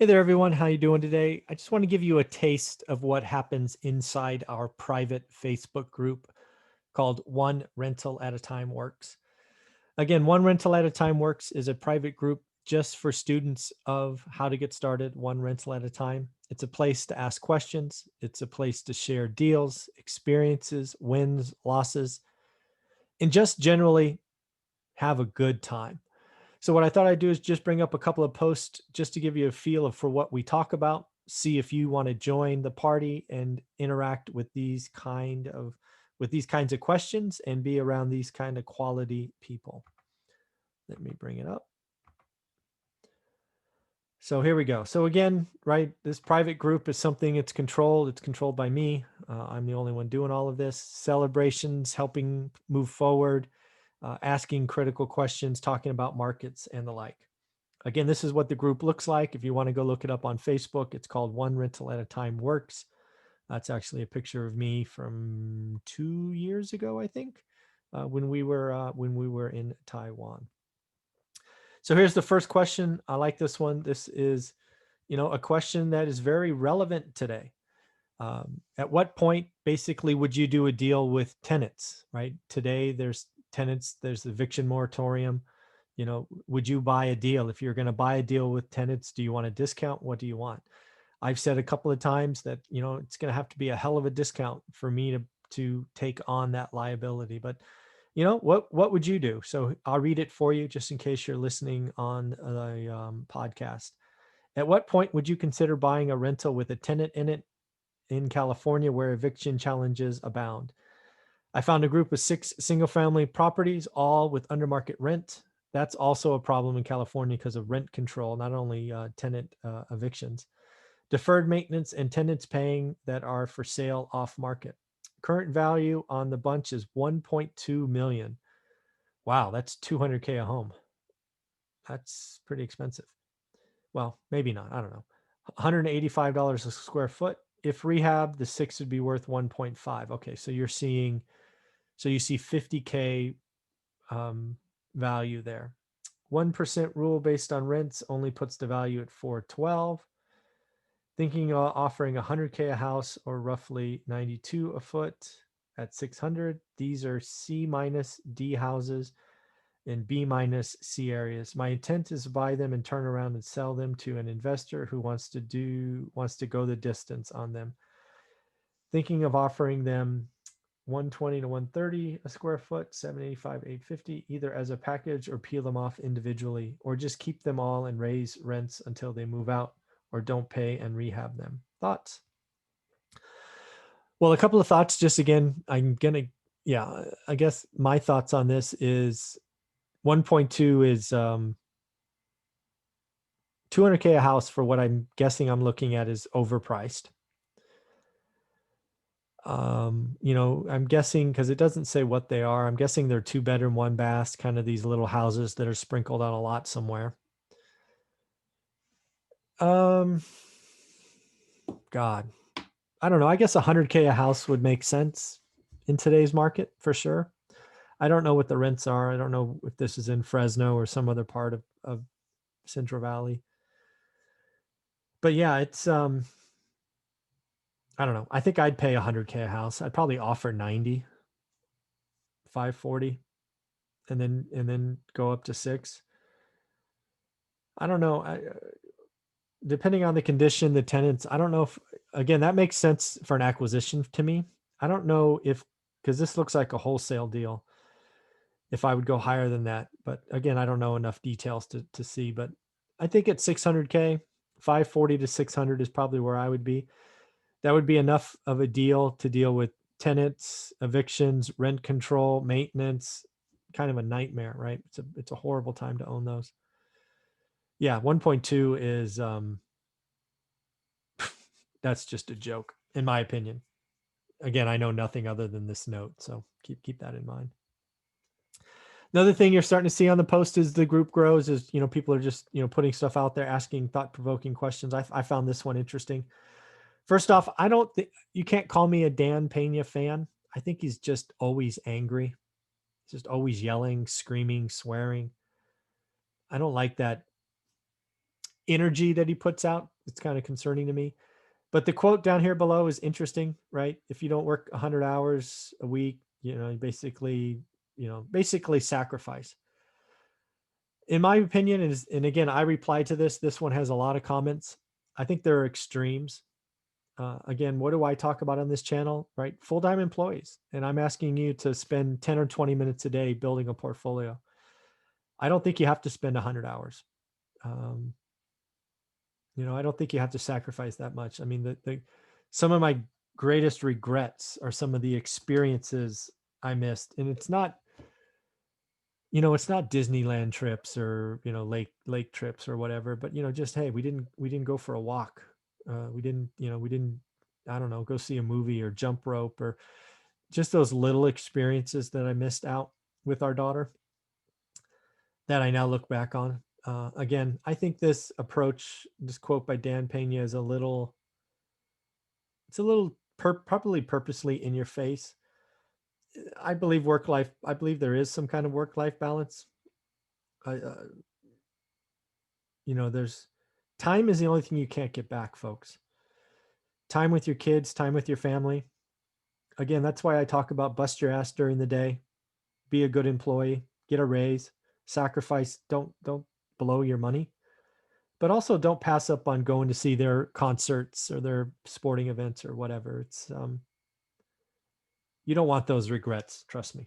Hey there, everyone. How you doing today? I just want to give you a taste of what happens inside our private Facebook group called One Rental at a Time Works. Again, One Rental at a Time Works is a private group just for students of how to get started one rental at a time. It's a place to ask questions. It's a place to share deals, experiences, wins, losses, and just generally have a good time. So what I thought I'd do is just bring up a couple of posts just to give you a feel for what we talk about, see if you want to join the party and interact with these kinds of questions and be around these kind of quality people. Let me bring it up. So here we go. So again, right, this private group is something it's controlled. It's controlled by me. I'm the only one doing all of this. Celebrations, helping move forward, asking critical questions, talking about markets and the like. Again, this is what the group looks like. If you want to go look it up on Facebook, it's called One Rental at a Time Works. That's actually a picture of me from 2 years ago, I think, when we were in Taiwan. So here's the first question. I like this one. This is, a question that is very relevant today. At what point, basically, would you do a deal with tenants? Right today, there's tenants. There's the eviction moratorium. Would you buy a deal? If you're going to buy a deal with tenants, do you want a discount? What do you want? I've said a couple of times that, it's going to have to be a hell of a discount for me to take on that liability. But, what would you do? So I'll read it for you just in case you're listening on a podcast. At what point would you consider buying a rental with a tenant in it in California where eviction challenges abound? I found a group of 6 single family properties, all with under market rent. That's also a problem in California because of rent control, not only tenant evictions. Deferred maintenance and tenants paying that are for sale off market. Current value on the bunch is 1.2 million. Wow, that's 200K a home. That's pretty expensive. Well, maybe not. I don't know. $185 a square foot. If rehab, the 6 would be worth 1.5. Okay, so you see 50K value there. 1% rule based on rents only puts the value at 412. Thinking of offering 100K a house or roughly 92 a foot at 600. These are C minus D houses and B minus C areas. My intent is to buy them and turn around and sell them to an investor who wants to go the distance on them. Thinking of offering them 120 to 130 a square foot, 785, 850, either as a package or peel them off individually, or just keep them all and raise rents until they move out or don't pay and rehab them. Thoughts? Well, a couple of thoughts. Just again, I guess my thoughts on this is 1.2 is 200K a house for what I'm guessing I'm looking at is overpriced. I'm guessing because it doesn't say what they are. I'm guessing they're 2 bedroom, 1 bath, kind of these little houses that are sprinkled on a lot somewhere. God, I don't know. I guess 100K a house would make sense in today's market for sure. I don't know what the rents are. I don't know if this is in Fresno or some other part of Central Valley. But yeah, it's I don't know. I think I'd pay 100K a house. I'd probably offer 90, 540, and then go up to 6. I don't know. Depending on the condition, the tenants, I don't know if, again, that makes sense for an acquisition to me. I don't know if, because this looks like a wholesale deal, if I would go higher than that. But again, I don't know enough details to see. But I think at 600K, 540 to 600 is probably where I would be. That would be enough of a deal to deal with tenants, evictions, rent control, maintenance. Kind of a nightmare, right? It's a horrible time to own those. Yeah, 1.2 is that's just a joke, in my opinion. Again, I know nothing other than this note, so keep that in mind. Another thing you're starting to see on the post is the group grows, is people are just putting stuff out there, asking thought-provoking questions. I found this one interesting. First off, I don't think you can't call me a Dan Pena fan. I think he's just always angry. He's just always yelling, screaming, swearing. I don't like that. energy that he puts out. It's kind of concerning to me. But the quote down here below is interesting, right? If you don't work 100 hours a week, basically sacrifice. In my opinion, and again, I replied to this. This one has a lot of comments. I think there are extremes. Again, what do I talk about on this channel, right? Full-time employees. And I'm asking you to spend 10 or 20 minutes a day building a portfolio. I don't think you have to spend 100 hours. I don't think you have to sacrifice that much. I mean, some of my greatest regrets are some of the experiences I missed. And it's not Disneyland trips or, lake trips or whatever, but, just, hey, we didn't go for a walk. We didn't, I don't know, go see a movie or jump rope, or just those little experiences that I missed out with our daughter that I now look back on. Again, I think this approach, this quote by Dan Pena, is probably purposely in your face. I believe there is some kind of work-life balance. There's time is the only thing you can't get back, folks. Time with your kids, time with your family. Again, that's why I talk about bust your ass during the day, be a good employee, get a raise, sacrifice, don't blow your money, but also don't pass up on going to see their concerts or their sporting events or whatever. It's you don't want those regrets, trust me.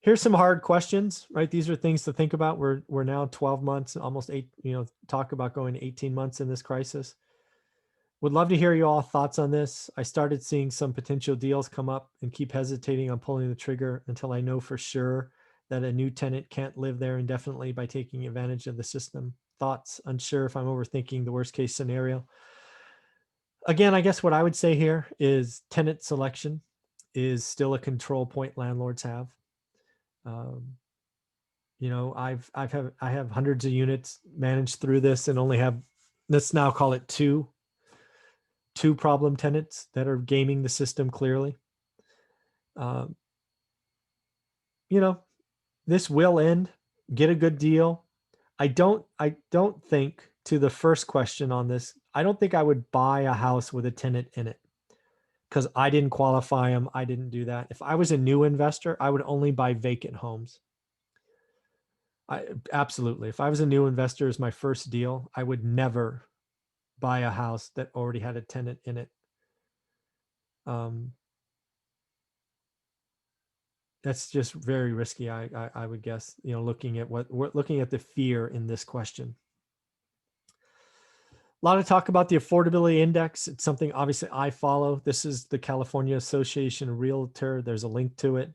Here's some hard questions, right? These are things to think about. We're now 12 months, almost 8, talk about going 18 months in this crisis. Would love to hear you all thoughts on this. I started seeing some potential deals come up and keep hesitating on pulling the trigger until I know for sure that a new tenant can't live there indefinitely by taking advantage of the system. Thoughts? Unsure if I'm overthinking the worst case scenario. Again, I guess what I would say here is tenant selection is still a control point landlords have. I have hundreds of units managed through this and only have, let's now call it two problem tenants that are gaming the system clearly. This will end. Get a good deal. I don't think, to the first question on this, I don't think I would buy a house with a tenant in it because I didn't qualify them. I didn't do that. If I was a new investor, I would only buy vacant homes. Absolutely. If I was a new investor as my first deal, I would never buy a house that already had a tenant in it. That's just very risky. I would guess, looking at looking at the fear in this question. A lot of talk about the affordability index. It's something obviously I follow. This is the California Association of Realtor. There's a link to it.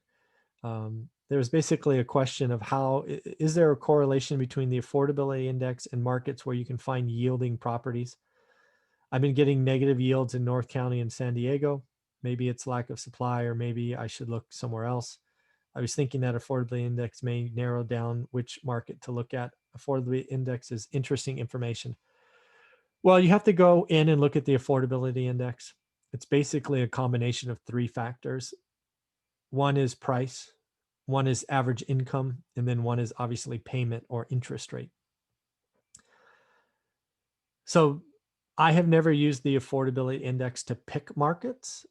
There's basically a question of is there a correlation between the affordability index and markets where you can find yielding properties? I've been getting negative yields in North County and San Diego. Maybe it's lack of supply, or maybe I should look somewhere else. I was thinking that affordability index may narrow down which market to look at. Affordability index is interesting information. Well, you have to go in and look at the affordability index. It's basically a combination of 3 factors. One is price, one is average income, and then one is obviously payment or interest rate. So I have never used the affordability index to pick markets.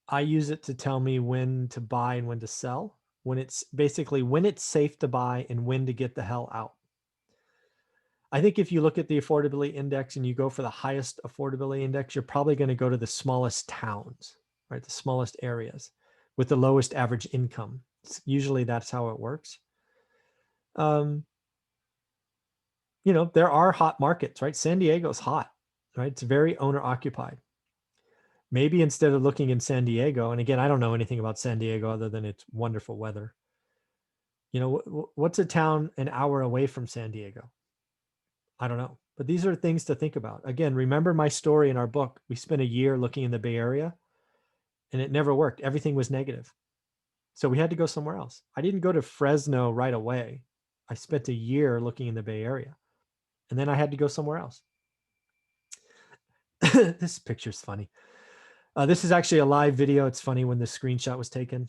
I use it to tell me when to buy and when to sell, when it's safe to buy and when to get the hell out. I think if you look at the affordability index and you go for the highest affordability index, you're probably going to go to the smallest towns, right? The smallest areas with the lowest average income. Usually that's how it works. There are hot markets, right? San Diego's hot, right? It's very owner occupied. Maybe instead of looking in San Diego, and again, I don't know anything about San Diego other than it's wonderful weather. What's a town an hour away from San Diego? I don't know, but these are things to think about. Again, remember my story in our book. We spent a year looking in the Bay Area and it never worked. Everything was negative. So we had to go somewhere else. I didn't go to Fresno right away. I spent a year looking in the Bay Area and then I had to go somewhere else. This picture's funny. This is actually a live video. It's funny when the screenshot was taken.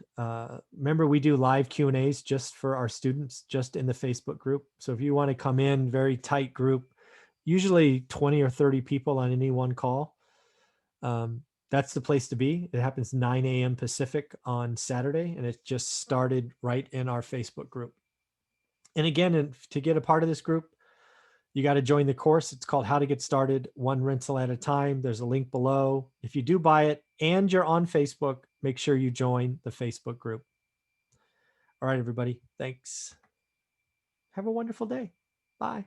Remember, we do live Q&As just for our students, just in the Facebook group. So if you want to come in, very tight group, usually 20 or 30 people on any one call. That's the place to be. It happens 9 a.m. Pacific on Saturday, and it just started right in our Facebook group. And again, to get a part of this group, you got to join the course. It's called How to Get Started One Rental at a Time. There's a link below. If you do buy it and you're on Facebook, make sure you join the Facebook group. All right, everybody. Thanks. Have a wonderful day. Bye.